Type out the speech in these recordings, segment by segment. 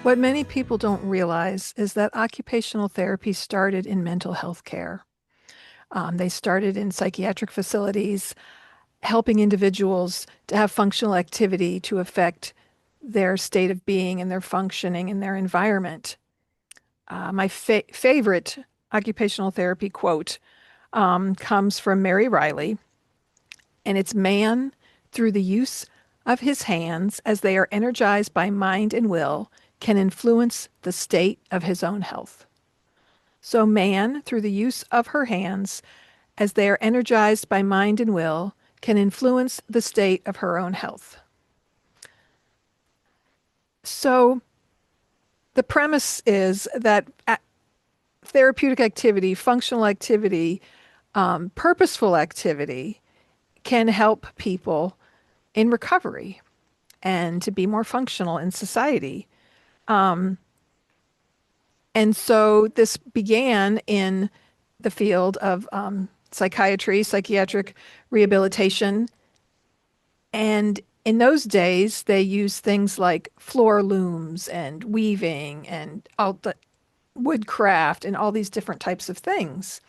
What many people don't realize is that occupational therapy started in mental health care. They started in psychiatric facilities, helping individuals to have functional activity to affect their state of being and their functioning in their environment. My favorite occupational therapy quote comes from Mary Riley, and it's man, through the use of his hands, as they are energized by mind and will, can influence the state of his own health. So, man, through the use of her hands, as they are energized by mind and will, can influence the state of her own health. So, the premise is that therapeutic activity, functional activity, purposeful activity can help people in recovery and to be more functional in society. Um, and so this began in the field of psychiatry, psychiatric rehabilitation. And in those days, they used things like floor looms and weaving and all the woodcraft and all these different types of things.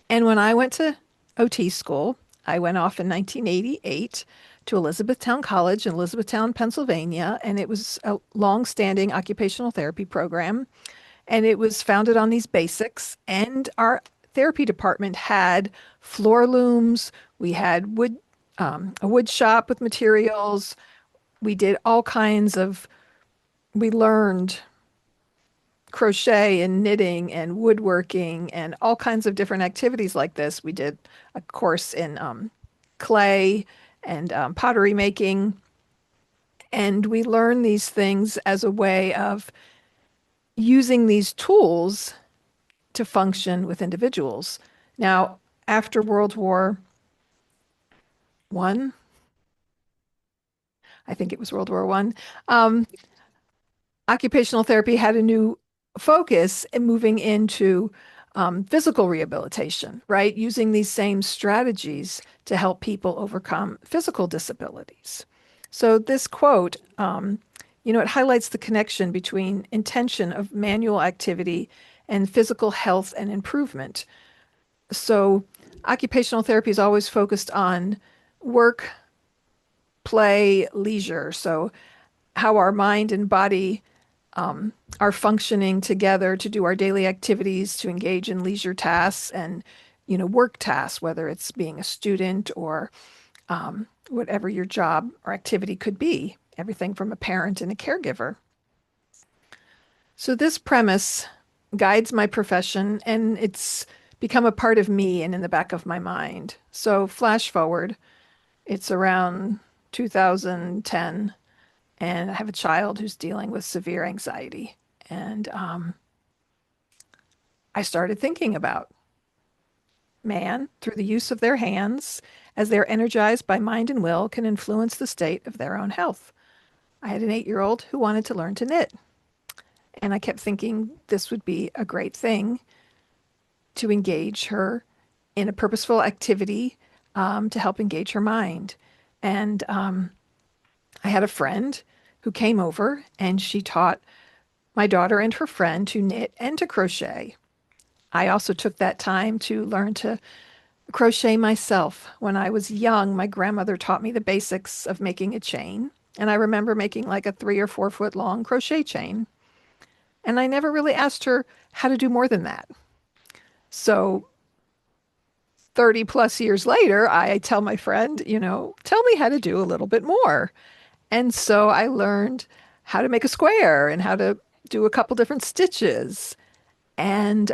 And when I went to OT school, I went off in 1988 to Elizabethtown College in Elizabethtown, Pennsylvania, and it was a long-standing occupational therapy program. And it was founded on these basics. And our therapy department had floor looms. We had a wood shop with materials. We did all kinds of, we learned crochet and knitting and woodworking and all kinds of different activities like this. We did a course in clay and pottery making. And we learned these things as a way of using these tools to function with individuals. Now, after World War One, I think it was World War One, occupational therapy had a new focus in moving into physical rehabilitation, right? Using these same strategies to help people overcome physical disabilities. So this quote, it highlights the connection between intention of manual activity and physical health and improvement. So occupational therapy is always focused on work, play, leisure. So how our mind and body are functioning together to do our daily activities, to engage in leisure tasks and, work tasks, whether it's being a student or whatever your job or activity could be, everything from a parent and a caregiver. So this premise guides my profession, and it's become a part of me and in the back of my mind. So flash forward, it's around 2010, and I have a child who's dealing with severe anxiety. And I started thinking about man, through the use of their hands, as they're energized by mind and will, can influence the state of their own health. I had an 8-year-old who wanted to learn to knit. And I kept thinking this would be a great thing to engage her in a purposeful activity to help engage her mind. And I had a friend who came over and she taught my daughter and her friend to knit and to crochet. I also took that time to learn to crochet myself. When I was young, my grandmother taught me the basics of making a chain. And I remember making like a 3 or 4 foot long crochet chain. And I never really asked her how to do more than that. So 30 plus years later, I tell my friend, tell me how to do a little bit more. And so I learned how to make a square and how to do a couple different stitches. And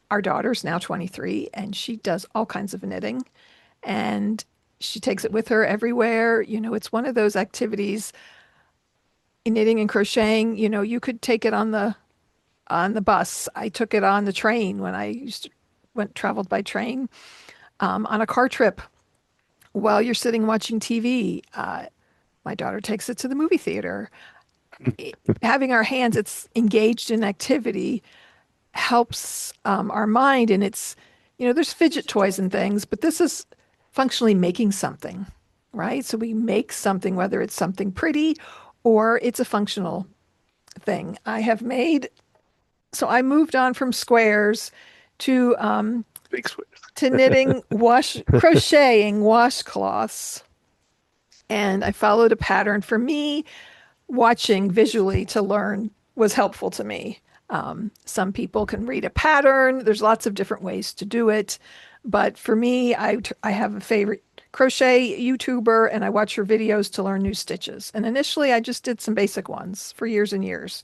our daughter's now 23 and she does all kinds of knitting and she takes it with her everywhere. It's one of those activities, knitting and crocheting, you could take it on the bus. I took it on the train when I traveled by train, on a car trip while you're sitting watching TV. My daughter takes it to the movie theater. Having our hands, it's engaged in activity, helps our mind. And it's, there's fidget toys and things, but this is functionally making something, right? So we make something, whether it's something pretty or it's a functional thing. I have made, so I moved on from squares to Big sweaters. knitting crocheting washcloths. And I followed a pattern. For me, watching visually to learn was helpful to me. Some people can read a pattern. There's lots of different ways to do it. But for me, I have a favorite crochet YouTuber and I watch her videos to learn new stitches. And initially, I just did some basic ones for years and years.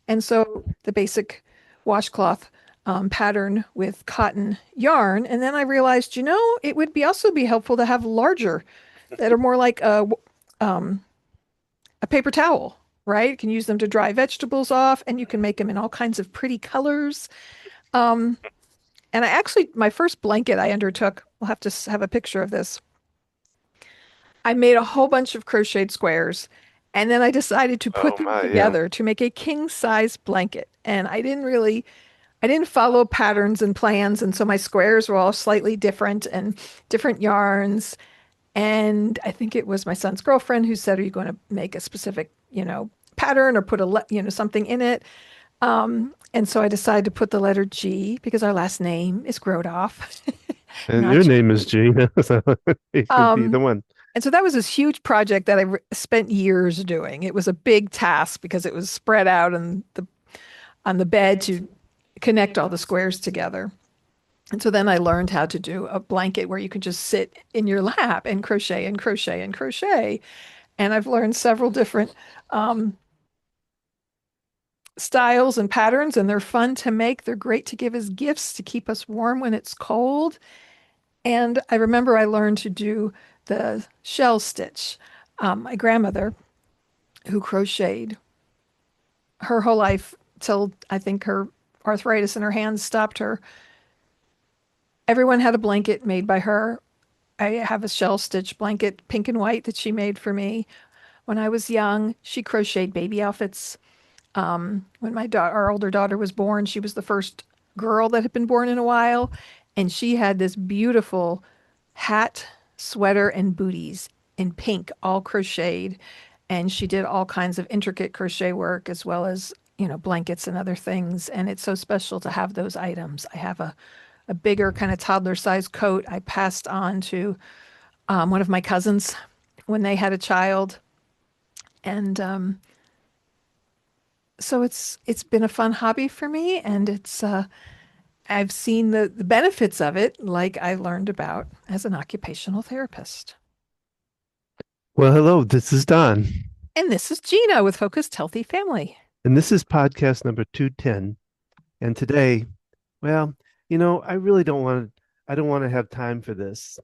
And so the basic washcloth pattern with cotton yarn. And then I realized, it would be also be helpful to have larger that are more like a paper towel, right? You can use them to dry vegetables off, and you can make them in all kinds of pretty colors. Um, and I actually, my first blanket I undertook, we'll have to have a picture of this. I made a whole bunch of crocheted squares, and then I decided to put Oh them my, yeah. together to make a king size blanket. And I didn't follow patterns and plans, and so my squares were all slightly different and different yarns. And I think it was my son's girlfriend who said, "Are you going to make a specific, pattern or put something in it?" And so I decided to put the letter G because our last name is Grodoff, And not your G. name is Gina, so it could be Um, the one. and so that was this huge project that spent years doing. It was a big task because it was spread out on the bed to connect all the squares together. And so then I learned how to do a blanket where you can just sit in your lap and crochet and crochet and crochet. And I've learned several different um, styles and patterns, and they're fun to make. They're great to give as gifts to keep us warm when it's cold. And I remember I learned to do the shell stitch. My grandmother, who crocheted her whole life till I think her arthritis in her hands stopped her, everyone had a blanket made by her. I have a shell stitch blanket, pink and white, that she made for me when I was young. She crocheted baby outfits. When our older daughter was born, she was the first girl that had been born in a while, and she had this beautiful hat, sweater, and booties in pink, all crocheted. And she did all kinds of intricate crochet work as well as, blankets and other things. And it's so special to have those items. I have a bigger kind of toddler size coat I passed on to one of my cousins when they had a child. And so it's been a fun hobby for me, and it's I've seen the benefits of it, like I learned about as an occupational therapist. Well, hello, this is Don, And this is Gina with Focused Healthy Family. and this is podcast number 210. And today, well, I really I don't want to have time for this.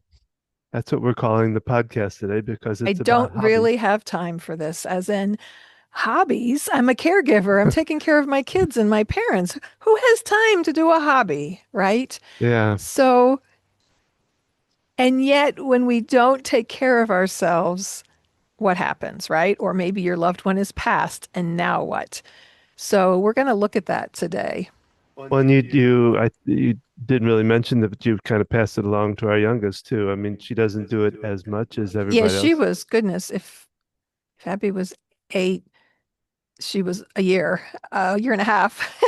That's what we're calling the podcast today because I it's about don't hobbies. really have time for this, as in hobbies. I'm a caregiver. I'm taking care of my kids and my parents. Who has time to do a hobby, right? Yeah. So, and yet when we don't take care of ourselves, what happens, right? Or maybe your loved one is passed, and now what? So we're going to look at that today. Well, and you didn't really mention that, but you kind of passed it along to our youngest too. I mean, she doesn't do it as much as Yeah, everybody she else. was, goodness, if Abby was 8, she was a year and a half.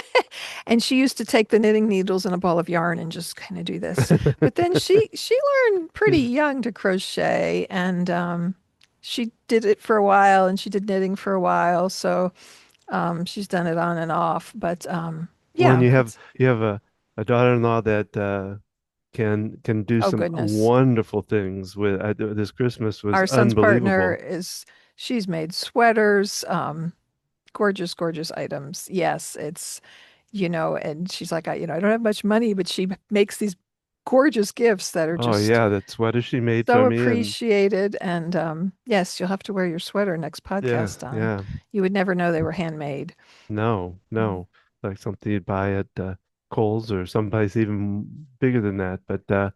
And she used to take the knitting needles and a ball of yarn and just kind of do this. But then she learned pretty She's young to crochet, and she did it for a while and she did knitting for a while. So she's done it on and off. But when yeah, it's you have a daughter-in-law that can do oh some goodness. wonderful things with this Christmas was Our son's partner unbelievable. is she's made sweaters, gorgeous, gorgeous items. Yes, it's and she's like, I don't have much money, but she makes these gorgeous gifts that are Oh just yeah, that sweater she made so for me, and appreciated. And yes, you'll have to wear your sweater next yeah, podcast on. yeah. You would never know they were handmade. No, Mm. no, like something you'd buy at Kohl's or someplace even bigger than that. But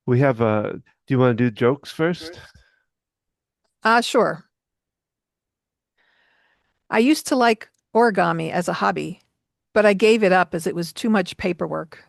we have do you want to do jokes first? Sure. I used to like origami as a hobby, but I gave it up as it was too much paperwork.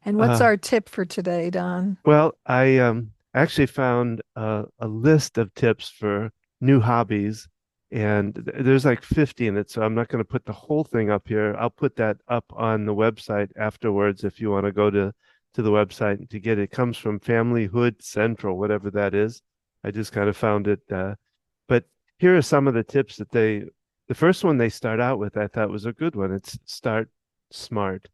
And what's Uh, our tip for today, Don? well, I actually found a list of tips for new hobbies, and there's like 50 in it. So I'm not going to put the whole thing up here. I'll put that up on the website afterwards if you want to go to the website to get it. It comes from Familyhood Central, whatever that is. I just kind of found it. But here are some of the tips that the first one they start out with, I thought was a good one. It's start smart.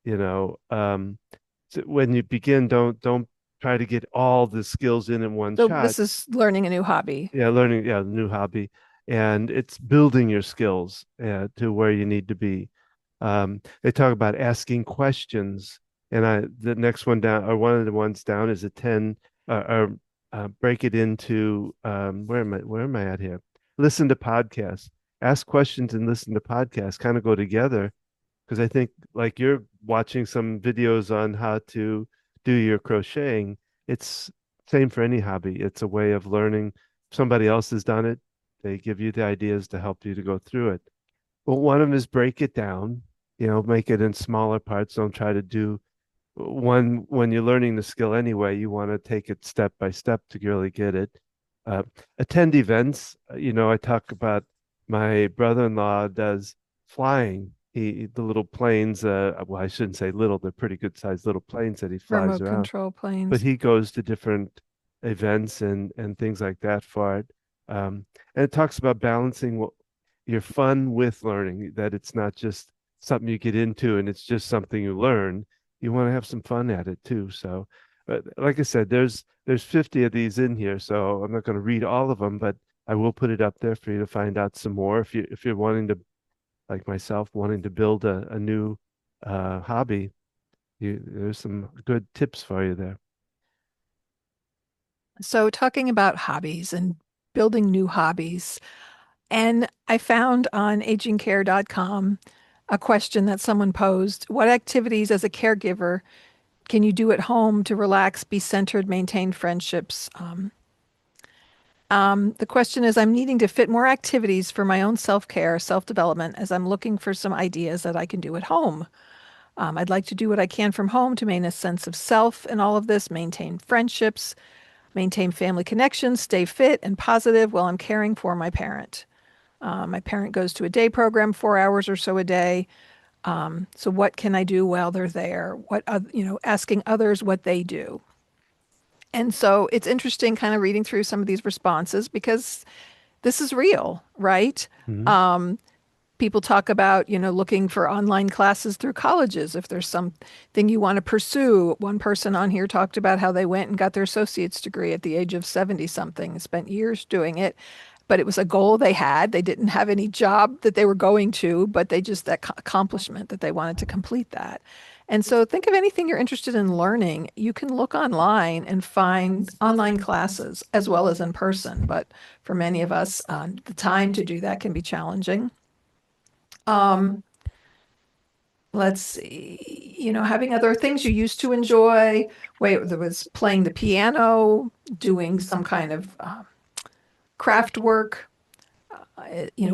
You know, so when you begin, don't try to get all the skills in one So shot. this is learning a new hobby. Yeah, learning, yeah, new hobby, and it's building your skills to where you need to be. They talk about asking questions, and the next one down, or one of the ones down, is a 10, or break it into where am I at here? Listen to podcasts, ask questions, and listen to podcasts. Kind of go together because I think like you're watching some videos on how to do your crocheting. It's same for any hobby. It's a way of learning. Somebody else has done it. They give you the ideas to help you to go through it. Well, one of them is break it down, make it in smaller parts. Don't try to do one when you're learning the skill anyway. You want to take it step by step to really get it. Uh, Attend events. I talk about my brother-in-law does flying. The little planes. Well, I shouldn't say little. They're pretty good sized little planes that he flies Remote around. control But planes. he goes to different events and things like that for it. And it talks about balancing your fun with learning. That it's not just something you get into and it's just something you learn. You want to have some fun at it too. So, like I said, there's 50 of these in here, so I'm not going to read all of them, but I will put it up there for you to find out some more if you're wanting to, like myself, wanting to build a new hobby. There's some good tips for you there. So talking about hobbies and building new hobbies. And I found on agingcare.com a question that someone posed. What activities as a caregiver can you do at home to relax, be centered, maintain friendships? The question is, I'm needing to fit more activities for my own self-care, self-development, as I'm looking for some ideas that I can do at home. I'd like to do what I can from home to maintain a sense of self in all of this, maintain friendships, maintain family connections, stay fit and positive while I'm caring for my parent. My parent goes to a day program, 4 hours or so a day. So what can I do while they're there? Asking others what they do. And so it's interesting kind of reading through some of these responses because this is real, right? Hmm. People talk about, looking for online classes through colleges if there's something you want to pursue. One person on here talked about how they went and got their associate's degree at the age of 70 something, spent years doing it, but it was a goal they had. They didn't have any job that they were going to, but they just that accomplishment that they wanted to complete that. And so think of anything you're interested in learning. You can look online and find online classes as well as in person. But for many of us, the time to do that can be challenging. Um, let's see, having other things you used to enjoy. Wait, there was playing the piano, doing some kind of craft work.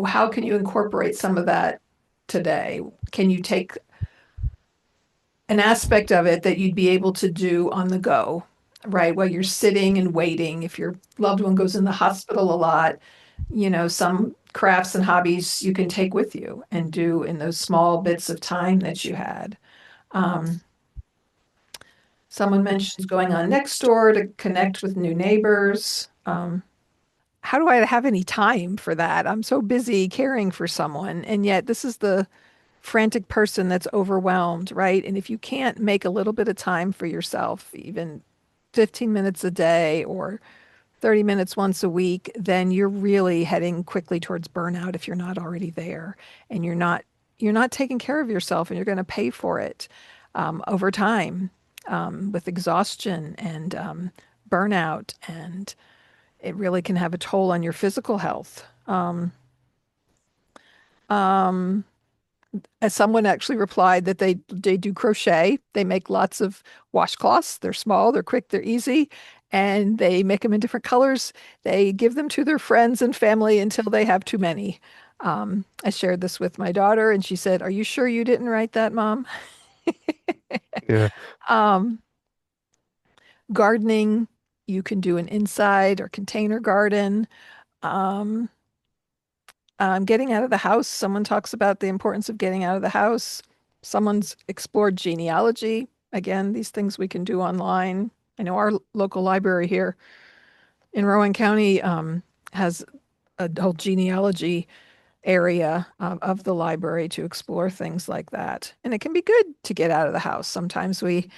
How can you incorporate some of that today? Can you take an aspect of it that you'd be able to do on the go, right? While you're sitting and waiting, if your loved one goes in the hospital a lot, some crafts and hobbies you can take with you and do in those small bits of time that you had. Um, Someone mentions going on next door to connect with new neighbors. How do I have any time for that? I'm so busy caring for someone, and yet this is the frantic person that's overwhelmed, right? And if you can't make a little bit of time for yourself, even 15 minutes a day or 30 minutes once a week, then you're really heading quickly towards burnout if you're not already there and you're not taking care of yourself and you're going to pay for it over time with exhaustion and burnout, and it really can have a toll on your physical health. Um, As someone actually replied that they do crochet. They make lots of washcloths. They're small, they're quick, they're easy, and they make them in different colors. They give them to their friends and family until they have too many. I shared this with my daughter, and she said, "Are you sure you didn't write that, Mom?" Yeah. Um, Gardening, you can do an inside or container garden. Um, Getting out of the house. Someone talks about the importance of getting out of the house. Someone's explored genealogy. Again, these things we can do online. I know our local library here in Rowan County has a whole genealogy area of the library to explore things like that. And it can be good to get out of the house. Sometimes we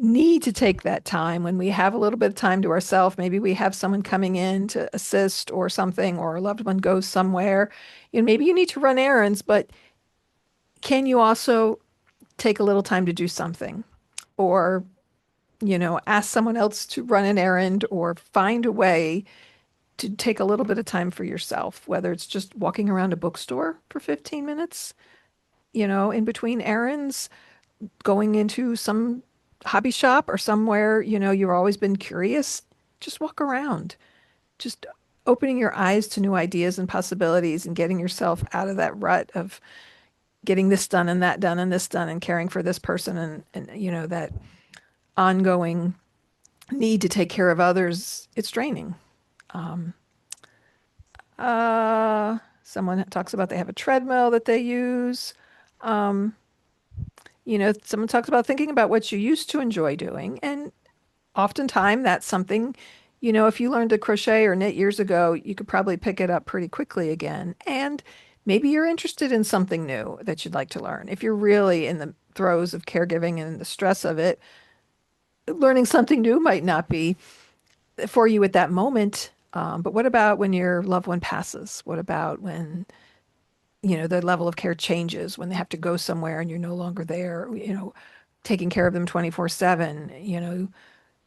need to take that time when we have a little bit of time to ourselves. Maybe we have someone coming in to assist or something, or a loved one goes somewhere. Maybe you need to run errands, but can you also take a little time to do something? Or, ask someone else to run an errand or find a way to take a little bit of time for yourself, whether it's just walking around a bookstore for 15 minutes, in between errands, going into some hobby shop or somewhere, you've always been curious, just walk around, just opening your eyes to new ideas and possibilities and getting yourself out of that rut of getting this done and that done and this done and caring for this person and that ongoing need to take care of others. It's draining. Um, Someone talks about they have a treadmill that they use. Um, Someone talks about thinking about what you used to enjoy doing. And oftentimes that's something, if you learned to crochet or knit years ago, you could probably pick it up pretty quickly again. And maybe you're interested in something new that you'd like to learn. If you're really in the throes of caregiving and the stress of it, learning something new might not be for you at that moment. But what about when your loved one passes? What about when, the level of care changes, when they have to go somewhere and you're no longer there, taking care of them 24/7,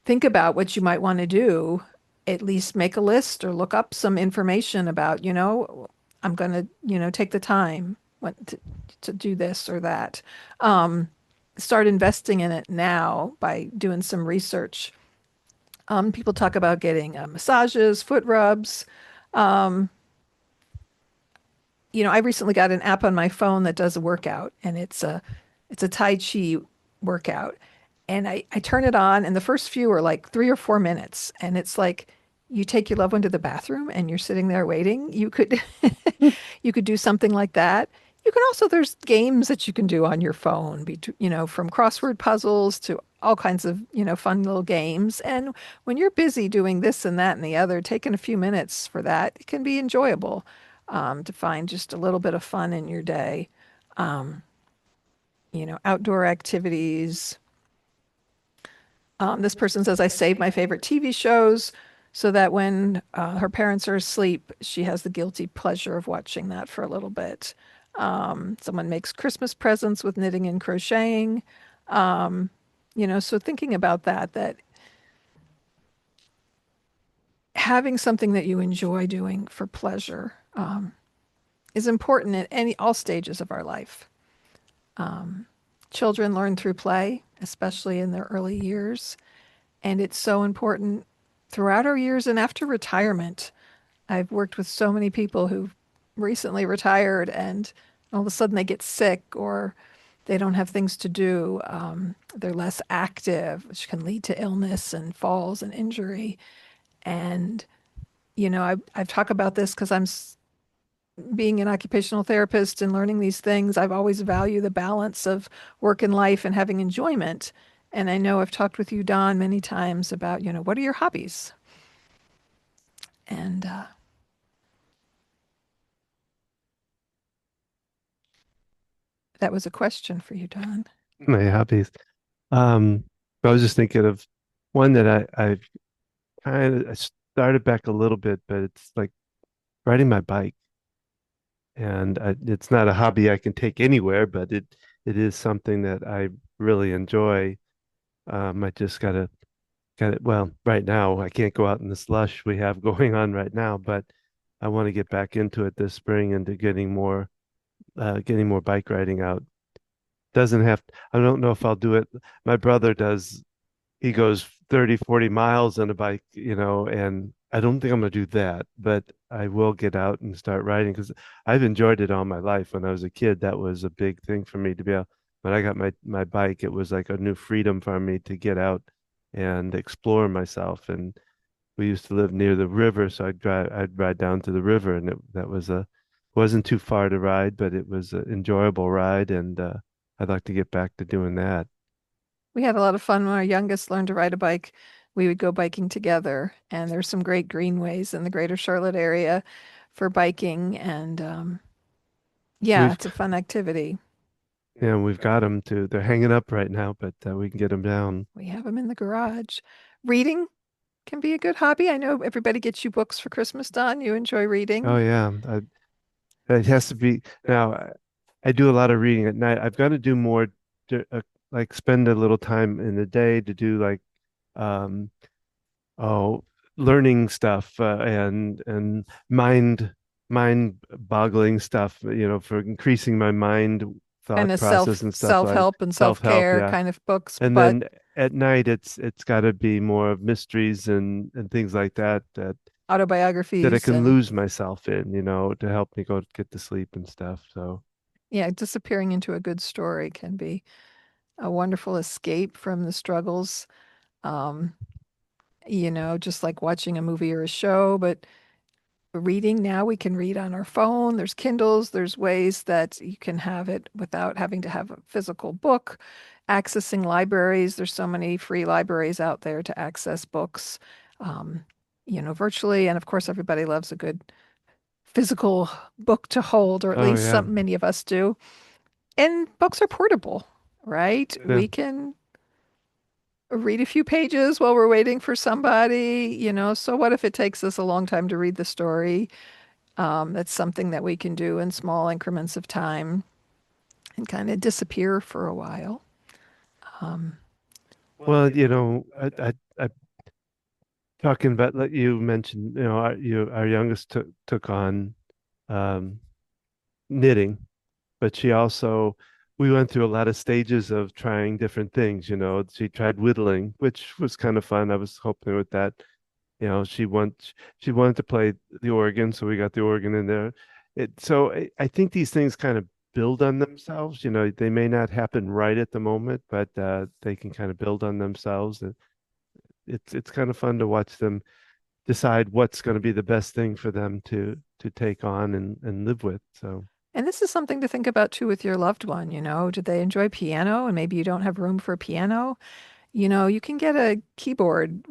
think about what you might want to do. At least make a list or look up some information about, I'm going to, take the time to do this or that. Um, Start investing in it now by doing some research. People talk about getting massages, foot rubs. Um, I recently got an app on my phone that does a workout, and it's a Tai Chi workout. And I turn it on, and the first few are like 3 or 4 minutes, and it's like you take your loved one to the bathroom, and you're sitting there waiting. You could you could do something like that. You can also there's games that you can do on your phone, from crossword puzzles to all kinds of fun little games. And when you're busy doing this and that and the other, taking a few minutes for that, it can be enjoyable to find just a little bit of fun in your day. Um, Outdoor activities. This person says, I save my favorite TV shows so that when her parents are asleep, she has the guilty pleasure of watching that for a little bit. Someone makes Christmas presents with knitting and crocheting. Um, so thinking about that having something that you enjoy doing for pleasure is important at all stages of our life. Um, Children learn through play, especially in their early years. And it's so important throughout our years and after retirement. I've worked with so many people who've recently retired and all of a sudden they get sick or they don't have things to do. They're less active, which can lead to illness and falls and injury. And, I've talked about this because being an occupational therapist and learning these things. I've always valued the balance of work and life and having enjoyment. And I know I've talked with you, Don, many times about, what are your hobbies? And that was a question for you, Don. My hobbies. Um, I was just thinking of one that I've kind of started back a little bit, but it's like riding my bike. And it's not a hobby I can take anywhere, but it is something that I really enjoy. I just gotta well, right now I can't go out in the slush we have going on right now, but I want to get back into it this spring into getting more bike riding out. Doesn't have I don't know if I'll do it. My brother does he goes 30, 40 miles on a bike, and I don't think I'm going to do that, but I will get out and start riding because I've enjoyed it all my life. When I was a kid, that was a big thing for me to be able, when I got my bike, it was like a new freedom for me to get out and explore myself. And we used to live near the river, so I'd ride down to the river, and that was a wasn't too far to ride, but it was an enjoyable ride, and I'd like to get back to doing that. We had a lot of fun when our youngest learned to ride a bike. We would go biking together, and there's some great greenways in the greater Charlotte area for biking. And yeah, We've it's a fun activity. we've got them to they're hanging up right now, but we can get them down. We have them in the garage. Reading can be a good hobby. I know everybody gets you books for Christmas, Don. You enjoy Oh reading. yeah, it has to be now. I do a lot of reading at night. I've got to do more, like spend a little time in the day to do like um, oh, learning stuff and mind boggling stuff, for increasing my mind Kind thought of process and stuff like self-help and self-help, self-care yeah. kind of books, And but then at night it's got to be more of mysteries and things like that I autobiographies can and lose myself in, to help me go get to sleep and stuff. So, yeah, disappearing into a good story can be a wonderful escape from the struggles. Um, just like watching a movie or a show, but reading now we can read on our phone. There's Kindles, there's ways that you can have it without having to have a physical book. Accessing libraries, there's so many free libraries out there to access books, um, virtually. And of course, everybody loves a good physical book to hold, or at oh least yeah, some many of us do. And books are portable, right? yeah. We can read a few pages while we're waiting for somebody, so what if it takes us a long time to read the story? That's something that we can do in small increments of time and kind of disappear for a while. Um, Well, I talking about like you mentioned, our youngest took on um, knitting, but she also we went through a lot of stages of trying different things. She tried whittling, which was kind of fun. I was hoping with that. She wanted to play the organ, so we got the organ in there. I think these things kind of build on themselves. They may not happen right at the moment, but they can kind of build on themselves. And it's kind of fun to watch them decide what's going to be the best thing for them to take on and live with. So, and this is something to think about too with your loved one. Do they enjoy piano and maybe you don't have room for a piano? You can get a keyboard,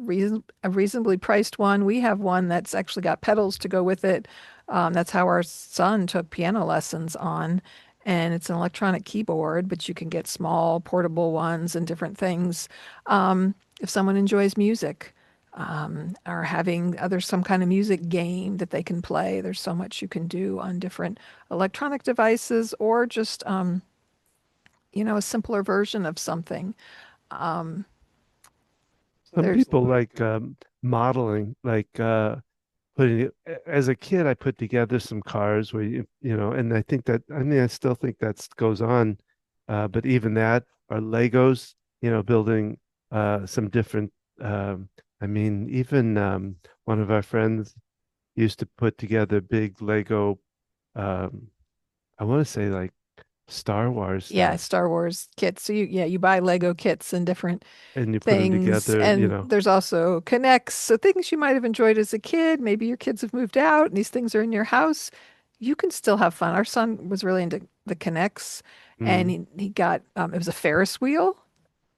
a reasonably priced one. We have one that's actually got pedals to go with it. That's how our son took piano lessons on. And it's an electronic keyboard, but you can get small portable ones and different things. If someone enjoys music, or having other some kind of music game that they can play, there's so much you can do on different electronic devices or just, a simpler version of something. Um, some there's people like modeling, like putting it as a kid. I put together some cars where and I still think that goes on, but even that are Legos, building some different. Um, even one of our friends used to put together big Lego. Um, I want to say like Star Wars Yeah, stuff, Star Wars kits. So you buy Lego kits and different and you put them things. together. And there's also Connects. So things you might have enjoyed as a kid. Maybe your kids have moved out and these things are in your house. You can still have fun. Our son was really into the Connects and Mm. he got, it was a Ferris wheel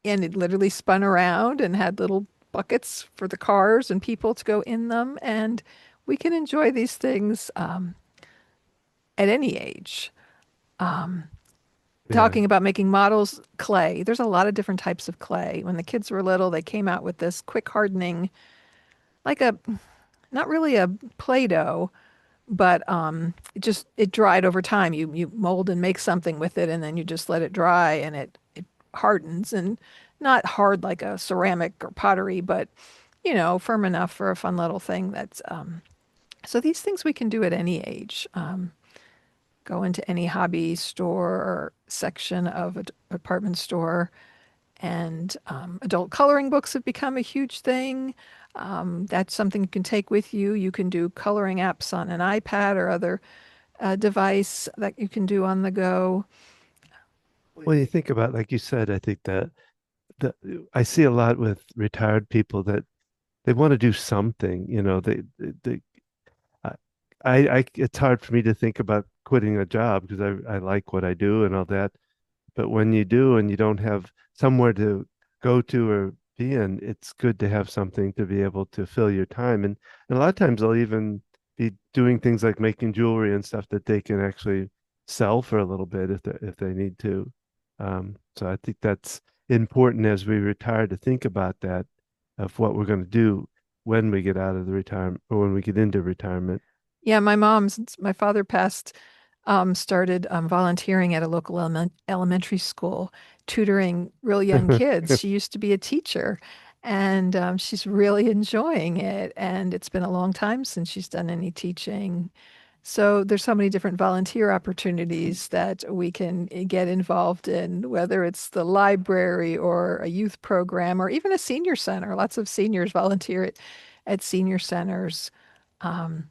and it literally spun around and had little buckets for the cars and people to go in them. And we can enjoy these things at any age. Um, Yeah. Talking about making models, clay. There's a lot of different types of clay. When the kids were little, they came out with this quick hardening, like not really a Play-Doh, but it dried over time. You mold and make something with it, and then you just let it dry, and it hardens, and not hard like a ceramic or pottery, but firm enough for a fun little thing. So these things we can do at any age. Go into any hobby store or section of a department store. And adult coloring books have become a huge thing. That's something you can take with you. You can do coloring apps on an iPad or other device that you can do on the go. Well, you think about, like you said, I think that I see a lot with retired people that they want to do something, they I, it's hard for me to think about quitting a job because I like what I do and all that. But when you do and you don't have somewhere to go to or be in, it's good to have something to be able to fill your time. And a lot of times they'll even be doing things like making jewelry and stuff that they can actually sell for a little bit if they need to. So I think that's important as we retire to think about that of what we're going to do when we get out of the retirement or when we get into retirement. Yeah, my mom, since my father passed, started volunteering at a local elementary school, tutoring real young kids. She used to be a teacher, and she's really enjoying it. And it's been a long time since she's done any teaching. So there's so many different volunteer opportunities that we can get involved in, whether it's the library or a youth program or even a senior center. Lots of seniors volunteer at senior centers. Um,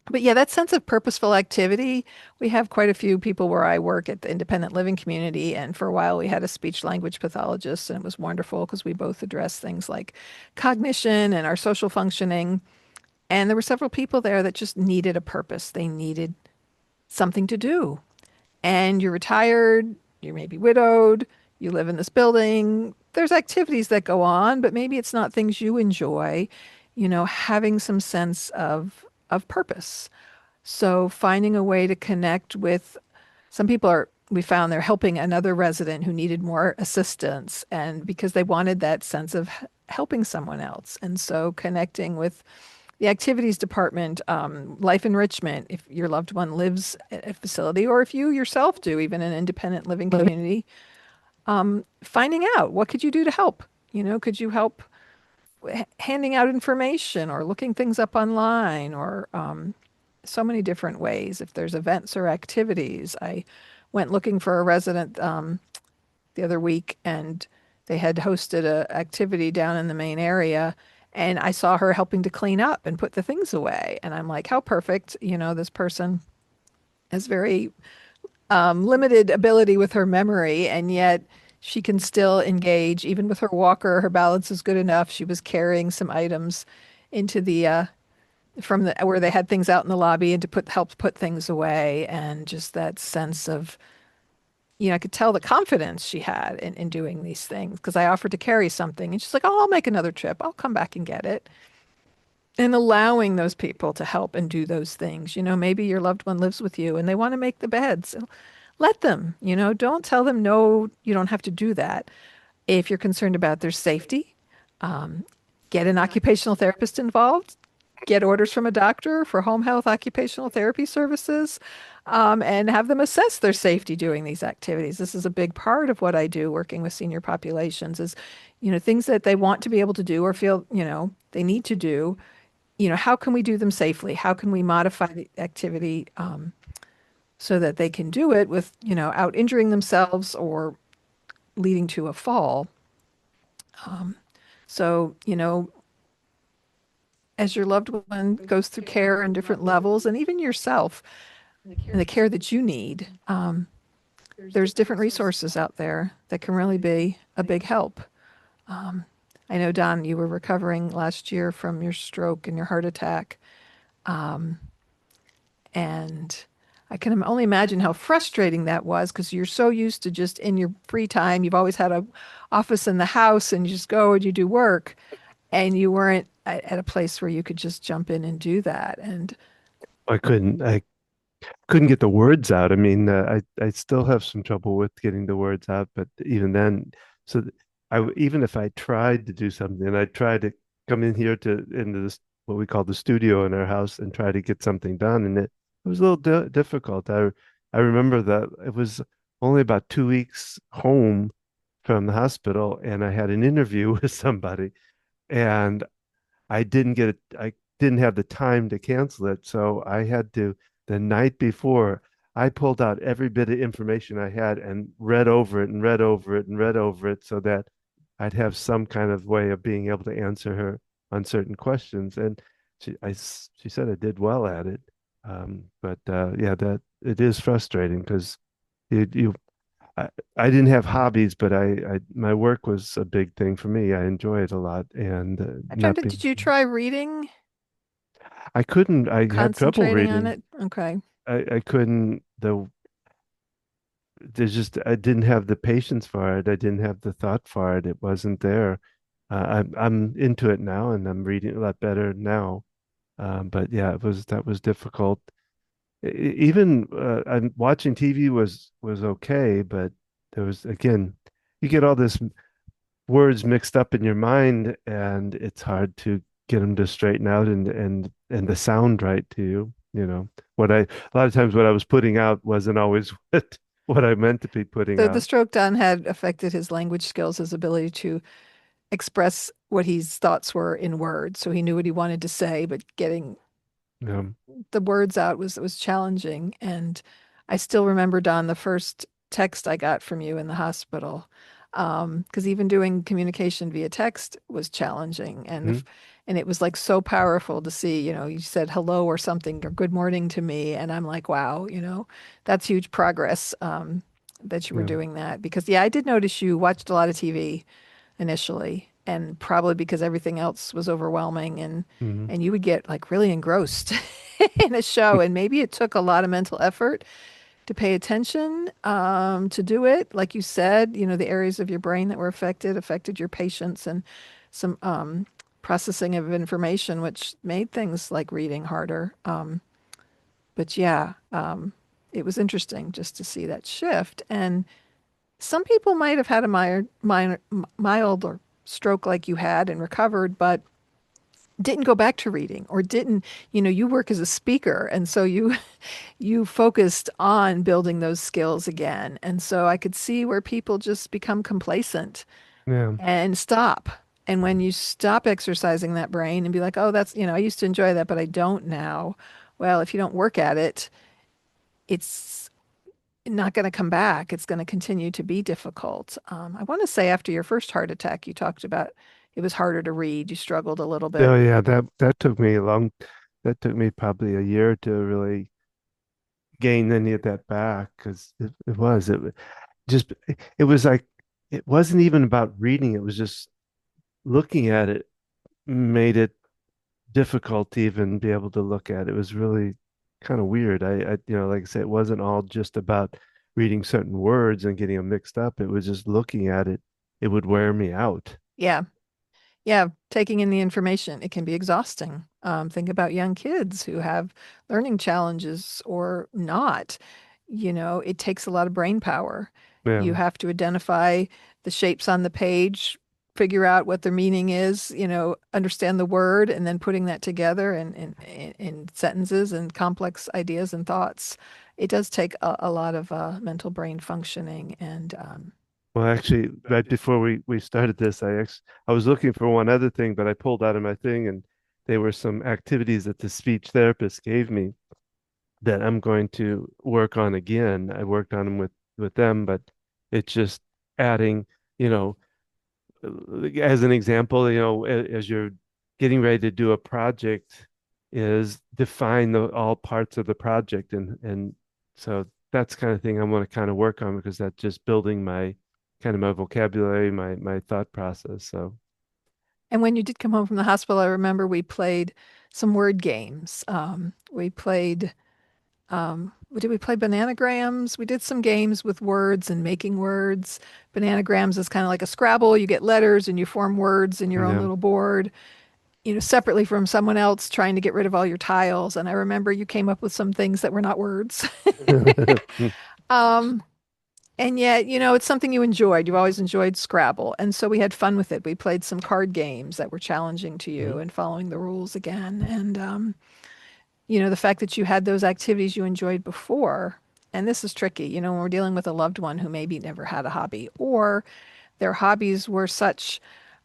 but yeah, that sense of purposeful activity, we have quite a few people where I work at the independent living community. And for a while, we had a speech language pathologist, and it was wonderful because we both address things like cognition and our social functioning. And there were several people there that just needed a purpose. They needed something to do. And you're retired, you're maybe widowed, you live in this building. There's activities that go on, but maybe it's not things you enjoy, having some sense of purpose. So finding a way to connect with some people are we found they're helping another resident who needed more assistance and because they wanted that sense of helping someone else. And so connecting with the activities department, life enrichment, if your loved one lives at a facility or if you yourself do, even an independent living community, finding out what could you do to help? Could you help handing out information or looking things up online or so many different ways. If there's events or activities, I went looking for a resident the other week, and they had hosted a activity down in the main area, and I saw her helping to clean up and put the things away, and I'm like, how perfect, this person has very limited ability with her memory, and yet she can still engage even with her walker. Her balance is good enough. She was carrying some items into the from the where they had things out in the lobby and to help put things away and just that sense of I could tell the confidence she had in doing these things because I offered to carry something and she's like, oh, I'll make another trip, I'll come back and get it, and allowing those people to help and do those things. Maybe your loved one lives with you and they want to make the beds. Let them, don't tell them no, you don't have to do that. If you're concerned about their safety, um, get an occupational therapist involved, get orders from a doctor for home health occupational therapy services, and have them assess their safety doing these activities. This is a big part of what I do working with senior populations is, things that they want to be able to do or feel, they need to do. How can we do them safely? How can we modify the activity so that they can do it with, out injuring themselves or leading to a fall? So, as your loved one goes through care in different levels, and even yourself and the care that you need, there's different resources out there that can really be a big help. I know, Don, you were recovering last year from your stroke and your heart attack. And I can only imagine how frustrating that was because you're so used to just in your free time, you've always had a office in the house and you just go and you do work and you weren't at a place where you could just jump in and do that. And I couldn't get the words out. I mean, I still have some trouble with getting the words out, but even then, so even if I tried to do something, I tried to come in here to into this what we call the studio in our house and try to get something done, and it was a little difficult. I remember that it was only about 2 weeks home from the hospital, and I had an interview with somebody, and I didn't have the time to cancel it. So I had to, the night before, I pulled out every bit of information I had and read over it and read over it and read over it so that I'd have some kind of way of being able to answer her on certain questions. And she said I did well at it. But yeah, that it is frustrating because you I, I didn't have hobbies, but my work was a big thing for me. I enjoy it a lot, and I'm trying not to, did being, you try reading, I couldn't. I had trouble concentrating on reading. it? Okay. I couldn't. There's just I didn't have the patience for it. I didn't have the thought for it. It wasn't there. I'm into it now, and I'm reading a lot better now. But yeah, it was that was difficult. Even I'm watching TV was okay, but there was again, you get all this words mixed up in your mind, and it's hard to get them to straighten out and the sound right to you. You know what I a lot of times what I was putting out wasn't always what I meant to be putting The out. stroke Don had affected his language skills, his ability to express what his thoughts were in words. So he knew what he wanted to say, but getting Um, the words out was challenging. And I still remember, Don, the first text I got from you in the hospital. Because even doing communication via text was challenging, mhm, and it was like so powerful to see. You said hello or something or good morning to me, and I'm like, wow, that's huge progress. That you were yeah, doing that because yeah, I did notice you watched a lot of TV initially, and probably because everything else was overwhelming mhm. and you would get like really engrossed in a show, and maybe it took a lot of mental effort to pay attention to do it. Like you said, the areas of your brain that were affected your patience and some processing of information, which made things like reading harder. But yeah, it was interesting just to see that shift. And some people might have had a mild or stroke like you had and recovered, but didn't go back to reading or didn't, you work as a speaker. And so you focused on building those skills again. And so I could see where people just become complacent Yeah. and stop. And when you stop exercising that brain and be like, oh, I used to enjoy that, but I don't now. Well, if you don't work at it, it's not going to come back. It's going to continue to be difficult. I want to say after your first heart attack, you talked about it was harder to read. You struggled a little bit. Oh yeah, that took me a long. That took me probably a year to really gain any of that back because it just it was like it wasn't even about reading. It was just looking at it made it difficult to even be able to look at. It was really kind of weird. Like I said, it wasn't all just about reading certain words and getting them mixed up. It was just looking at it. It would wear me out. Yeah. Yeah, taking in the information, it can be exhausting. Think about young kids who have learning challenges or not. It takes a lot of brain power. Yeah. You have to identify the shapes on the page, figure out what their meaning is, understand the word, and then putting that together in sentences and complex ideas and thoughts. It does take a lot of mental brain functioning and Well, actually, right before we started this, I was looking for one other thing, but I pulled out of my thing, and they were some activities that the speech therapist gave me that I'm going to work on again. I worked on them with them, but it's just adding, you know, as an example, as you're getting ready to do a project, is define all parts of the project, and so that's kind of thing I want to kind of work on because that's just building my kind of my vocabulary, my thought process. So And when you did come home from the hospital, I remember we played some word games. We played, did we play bananagrams? We did some games with words and making words. Bananagrams is kind of like a Scrabble. You get letters and you form words in your own yeah, little board, separately from someone else trying to get rid of all your tiles. And I remember you came up with some things that were not words. Um, and yet, it's something you enjoyed. You've always enjoyed Scrabble. And so we had fun with it. We played some card games that were challenging to you Mhm. and following the rules again. And, the fact that you had those activities you enjoyed before. And this is tricky, when we're dealing with a loved one who maybe never had a hobby or their hobbies were such.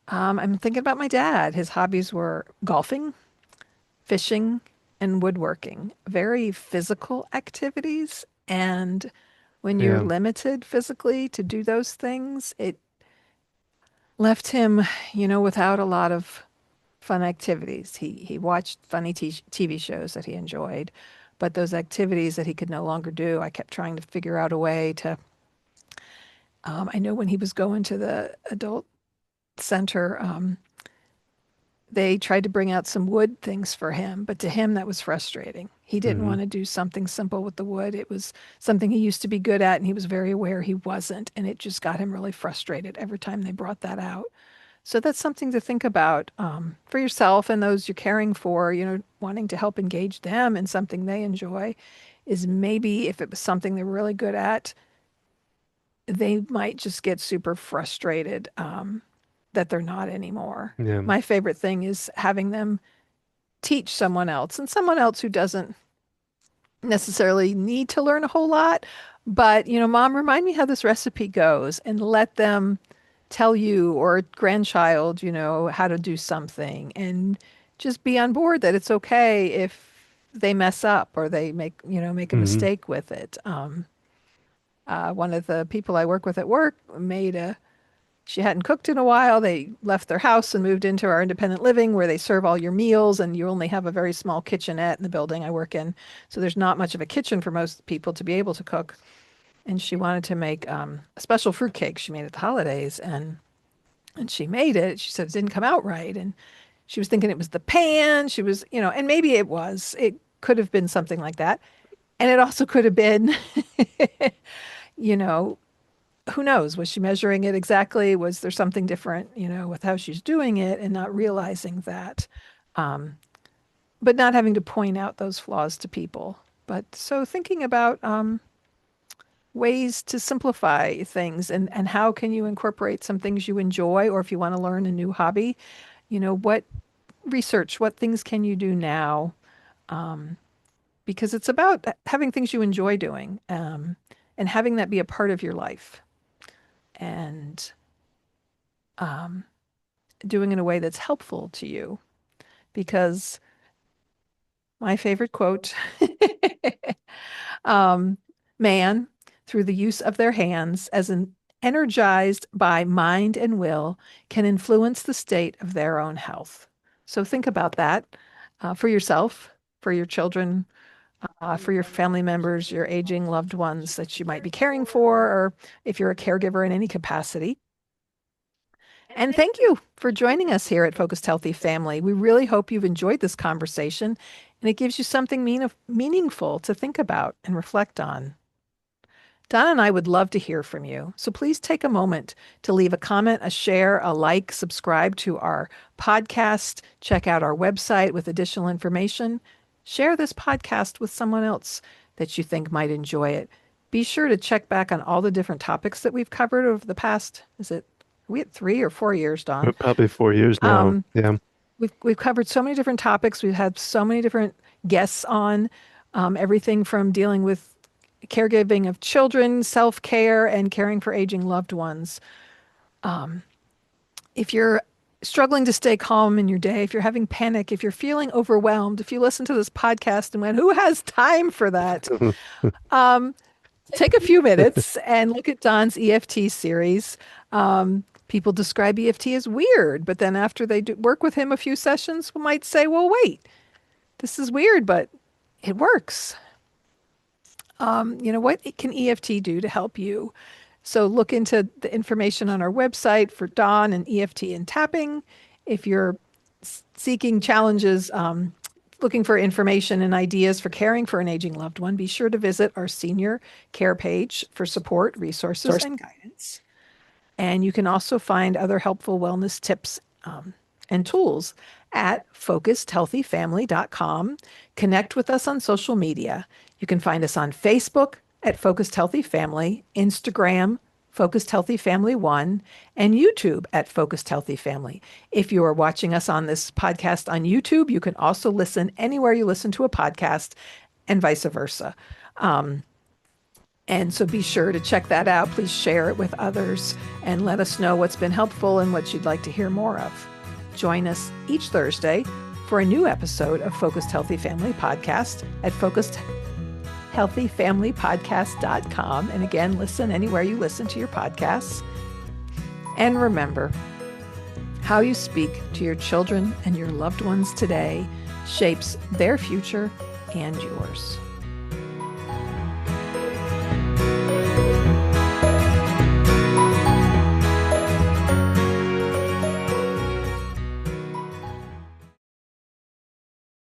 I'm thinking about my dad. His hobbies were golfing, fishing, and woodworking, very physical activities. And when you're Yeah. limited physically to do those things, it left him, without a lot of fun activities. He watched funny TV shows that he enjoyed, but those activities that he could no longer do, I kept trying to figure out a way to I know when he was going to the adult center, they tried to bring out some wood things for him, but to him that was frustrating. He didn't Hmm. want to do something simple with the wood. It was something he used to be good at, and he was very aware he wasn't, and it just got him really frustrated every time they brought that out. So that's something to think about for yourself and those you're caring for, wanting to help engage them in something they enjoy is maybe if it was something they're really good at, they might just get super frustrated that they're not anymore. Yeah. My favorite thing is having them teach someone else and someone else who doesn't necessarily need to learn a whole lot. But, mom, remind me how this recipe goes and let them tell you or a grandchild, how to do something and just be on board that it's okay if they mess up or they make a Hmm. mistake with it. One of the people I work with at work she hadn't cooked in a while. They left their house and moved into our independent living where they serve all your meals and you only have a very small kitchenette in the building I work in. So there's not much of a kitchen for most people to be able to cook. And she wanted to make a special fruit cake she made at the holidays and she made it. She said it didn't come out right. And she was thinking it was the pan. She was, and maybe it was. It could have been something like that. And it also could have been, you know, who knows? Was she measuring it exactly? Was there something different, with how she's doing it and not realizing that? Um, but not having to point out those flaws to people. But so thinking about ways to simplify things and how can you incorporate some things you enjoy, or if you want to learn a new hobby, what research, what things can you do now? Because it's about having things you enjoy doing and having that be a part of your life. And doing in a way that's helpful to you. Because my favorite quote um, man, through the use of their hands, as an energized by mind and will, can influence the state of their own health. So think about that for yourself, for your children, for your family members, your aging loved ones that you might be caring for, or if you're a caregiver in any capacity. And thank you for joining us here at Focused Healthy Family. We really hope you've enjoyed this conversation and it gives you something meaningful to think about and reflect on. Don and I would love to hear from you. So please take a moment to leave a comment, a share, a like, subscribe to our podcast, check out our website with additional information. Share this podcast with someone else that you think might enjoy it. Be sure to check back on all the different topics that we've covered over the past, are we at 3 or 4 years, Don? Probably 4 years now. Um, Yeah. we've covered so many different topics. We've had so many different guests on, everything from dealing with caregiving of children, self-care, and caring for aging loved ones. If you're struggling to stay calm in your day, if you're having panic, if you're feeling overwhelmed, if you listen to this podcast and went, "Who has time for that?" Take a few minutes and look at Don's EFT series. People describe EFT as weird, but then after they work with him a few sessions, we might say, well, wait, this is weird, but it works. What can EFT do to help you? So look into the information on our website for Don and EFT and tapping. If you're seeking challenges, looking for information and ideas for caring for an aging loved one, be sure to visit our senior care page for support, resources, and guidance. And you can also find other helpful wellness tips and tools at focusedhealthyfamily.com. Connect with us on social media. You can find us on Facebook at Focused Healthy Family, Instagram, Focused Healthy Family 1, and YouTube at Focused Healthy Family. If you are watching us on this podcast on YouTube, you can also listen anywhere you listen to a podcast and vice versa. And so be sure to check that out. Please share it with others and let us know what's been helpful and what you'd like to hear more of. Join us each Thursday for a new episode of Focused Healthy Family Podcast at focusedhealthyfamilypodcast.com. And again, listen anywhere you listen to your podcasts. And remember, how you speak to your children and your loved ones today shapes their future and yours.